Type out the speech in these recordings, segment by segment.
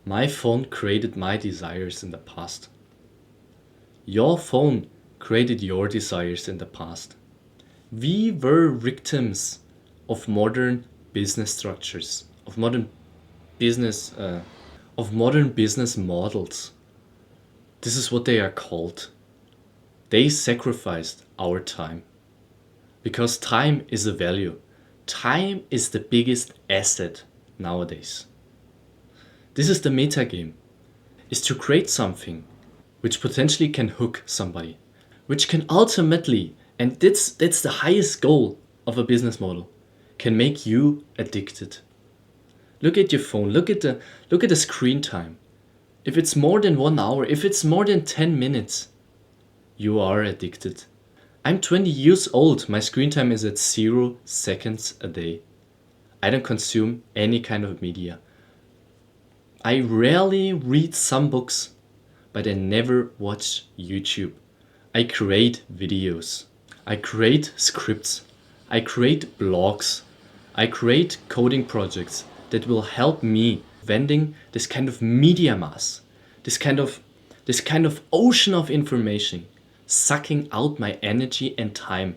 My phone created my desires in the past. Your phone created your desires in the past. We were victims of modern business structures, business, of modern business models. This is what they are called. They sacrificed our time. Because time is a value. Time is the biggest asset nowadays. This is the meta game. Is to create something which potentially can hook somebody, which can ultimately, and that's the highest goal of a business model, can make you addicted. Look at your phone, look at the screen time. If it's more than 1 hour, if it's more than 10 minutes, you are addicted. I'm 20 years old, my screen time is at 0 seconds a day. I don't consume any kind of media. I rarely read some books, but I never watch YouTube. I create videos. I create scripts. I create blogs. I create coding projects that will help me vending this kind of media mass, this kind of ocean of information, sucking out my energy and time.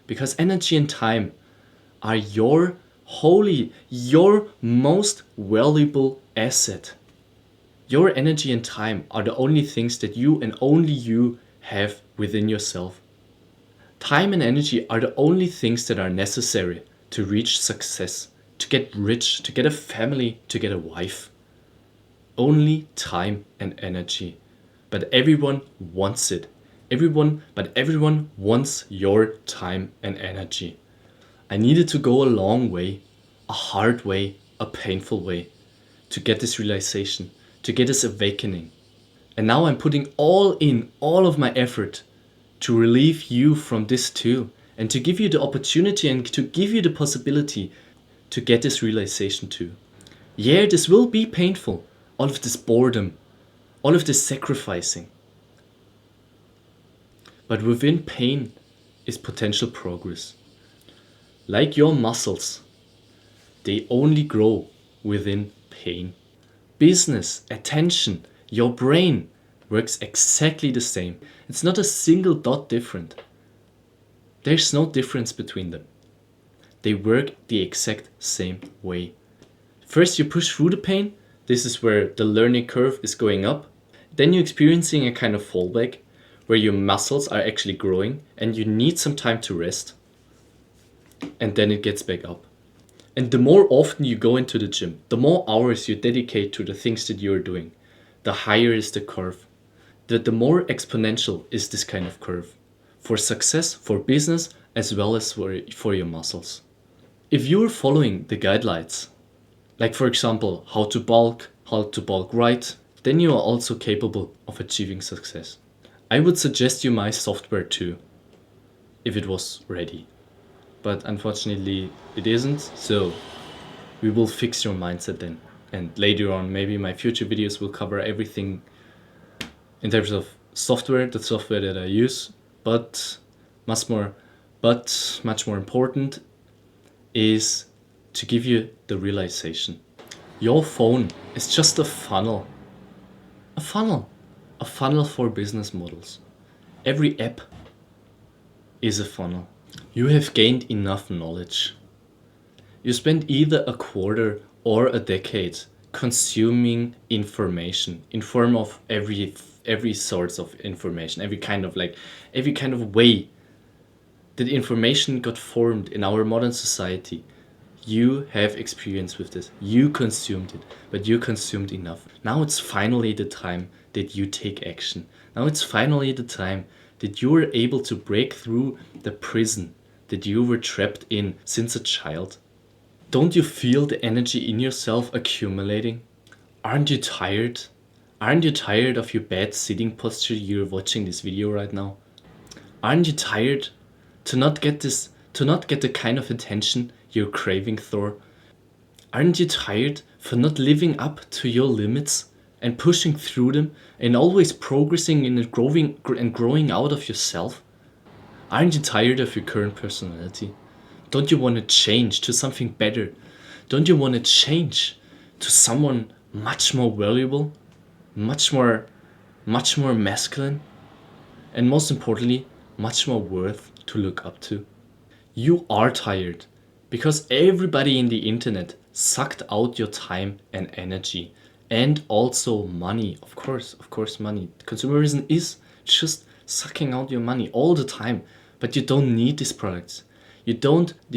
Because energy and time are your most valuable asset. Your energy and time are the only things that you and only you have within yourself. Time and energy are the only things that are necessary to reach success, to get rich, to get a family, to get a wife. Only time and energy. But everyone wants it. Everyone wants your time and energy. I needed to go a long way, a hard way, a painful way, to get this realization, to get this awakening. And now I'm putting all of my effort to relieve you from this too, and to give you the opportunity and to give you the possibility to get this realization too. Yeah, this will be painful, all of this boredom, all of this sacrificing. But within pain is potential progress. Like your muscles, they only grow within pain. Business, attention, your brain works exactly the same. It's not a single dot different. There's no difference between them. They work the exact same way. First you push through the pain. This is where the learning curve is going up. Then you're experiencing a kind of fallback where your muscles are actually growing and you need some time to rest. And then it gets back up. And the more often you go into the gym, the more hours you dedicate to the things that you're doing, the higher is the curve. The more exponential is this kind of curve. For success, for business, as well as for your muscles. If you're following the guidelines, like for example, how to bulk right, then you are also capable of achieving success. I would suggest you my software too, if it was ready. But unfortunately it isn't, so we will fix your mindset then. And later on, maybe my future videos will cover everything in terms of software, the software that I use, but much more important is to give you the realization. Your phone is just a funnel. A funnel for business models. Every app is a funnel. You have gained enough knowledge. You spend either a quarter or a decade consuming information in form of every sorts of information, every kind of way that information got formed in our modern society. You have experience with this. You consumed it, but you consumed enough. Now it's finally the time that you take action. Now it's finally the time that you are able to break through the prison that you were trapped in since a child. Don't you feel the energy in yourself accumulating? Aren't you tired? Aren't you tired of your bad sitting posture you're watching this video right now? Aren't you tired to not get the kind of attention you're craving for? Aren't you tired for not living up to your limits and pushing through them and always progressing and growing out of yourself? Aren't you tired of your current personality? Don't you want to change to something better? Don't you want to change to someone much more valuable, much more masculine, and most importantly, much more worth to look up to. You are tired because everybody in the internet sucked out your time and energy, and also money. Of course, money. Consumerism is just sucking out your money all the time, but you don't need these products. You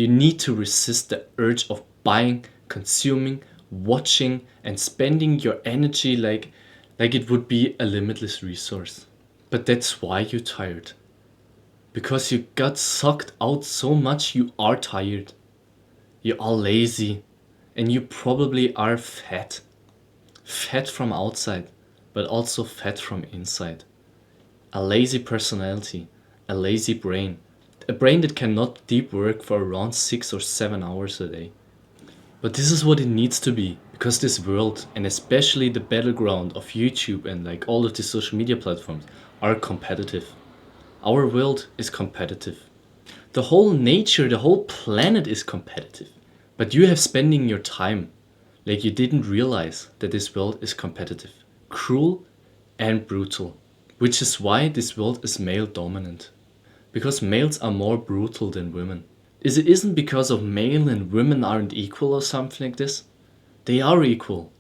need to resist the urge of buying, consuming, watching, and spending your energy like it would be a limitless resource. But that's why you're tired. Because you got sucked out so much, you are tired. You are lazy. And you probably are fat. Fat from outside, but also fat from inside. A lazy personality, a lazy brain. A brain that cannot deep work for around 6 or 7 hours a day. But this is what it needs to be, because this world, and especially the battleground of YouTube and like all of the social media platforms, are competitive. Our world is competitive. The whole nature, the whole planet is competitive. But you have spending your time like you didn't realize that this world is competitive, cruel and brutal. Which is why this world is male dominant. Because males are more brutal than women. It isn't because of male and women aren't equal or something like this. They are equal.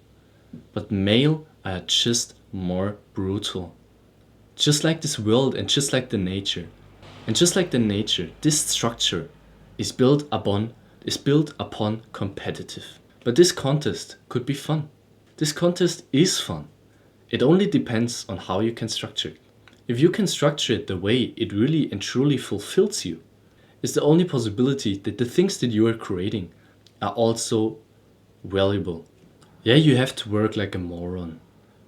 But male are just more brutal. Just like this world and just like the nature. And just like the nature, this structure is built upon competitive. But this contest could be fun. This contest is fun. It only depends on how you can structure it. If you can structure it the way it really and truly fulfills you, it's the only possibility that the things that you are creating are also valuable. Yeah, you have to work like a moron,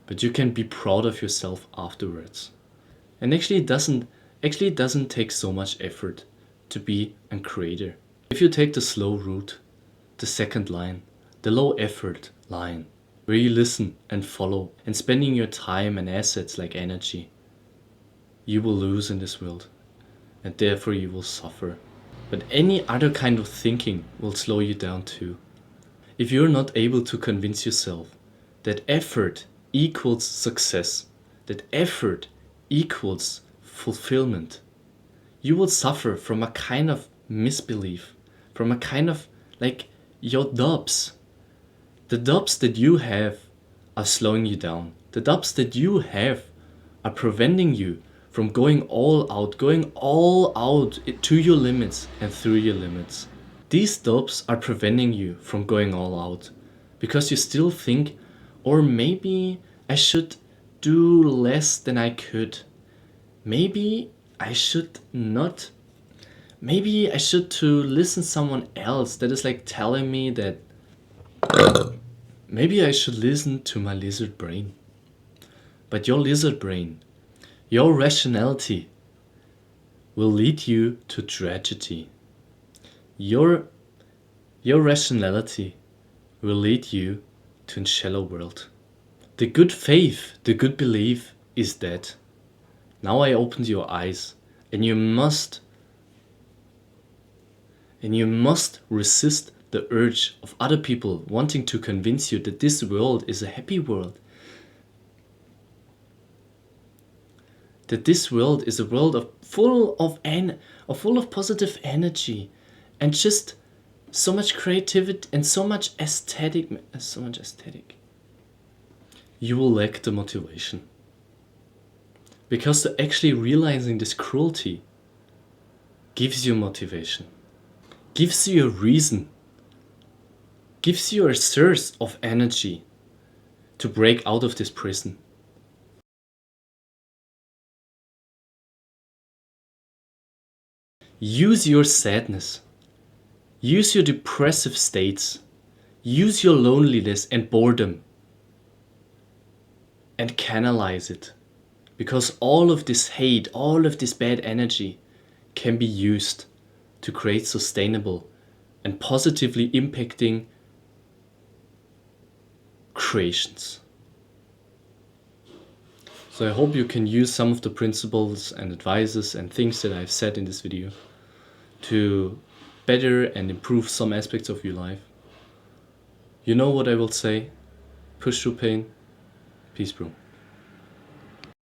but you can be proud of yourself afterwards. And actually it doesn't take so much effort to be a creator. If you take the slow route, the second line, the low effort line, where you listen and follow and spending your time and assets like energy, you will lose in this world, and therefore you will suffer. But any other kind of thinking will slow you down too. If you're not able to convince yourself that effort equals success, that effort equals fulfillment, you will suffer from a kind of misbelief, from a kind of like your dubs. The dubs that you have are slowing you down. The dubs that you have are preventing you from going all out to your limits and through your limits. These dubs are preventing you from going all out because you still think, or maybe I should do less than I could. Maybe I should not. Maybe I should to listen someone else that is like telling me that maybe I should listen to my lizard brain. But your lizard brain, your rationality will lead you to tragedy. Your rationality will lead you to a shallow world. The good faith, the good belief is dead. Now I opened your eyes, and you must resist the urge of other people wanting to convince you that this world is a happy world. That this world is a world full of positive energy and just so much creativity and so much aesthetic. You will lack the motivation. Because actually realizing this cruelty gives you motivation, gives you a reason, gives you a source of energy to break out of this prison. Use your sadness, use your depressive states, use your loneliness and boredom, and canalize it. Because all of this hate, all of this bad energy can be used to create sustainable and positively impacting creations. So I hope you can use some of the principles and advices and things that I've said in this video to better and improve some aspects of your life. You know what I will say? push through pain. Peace, bro.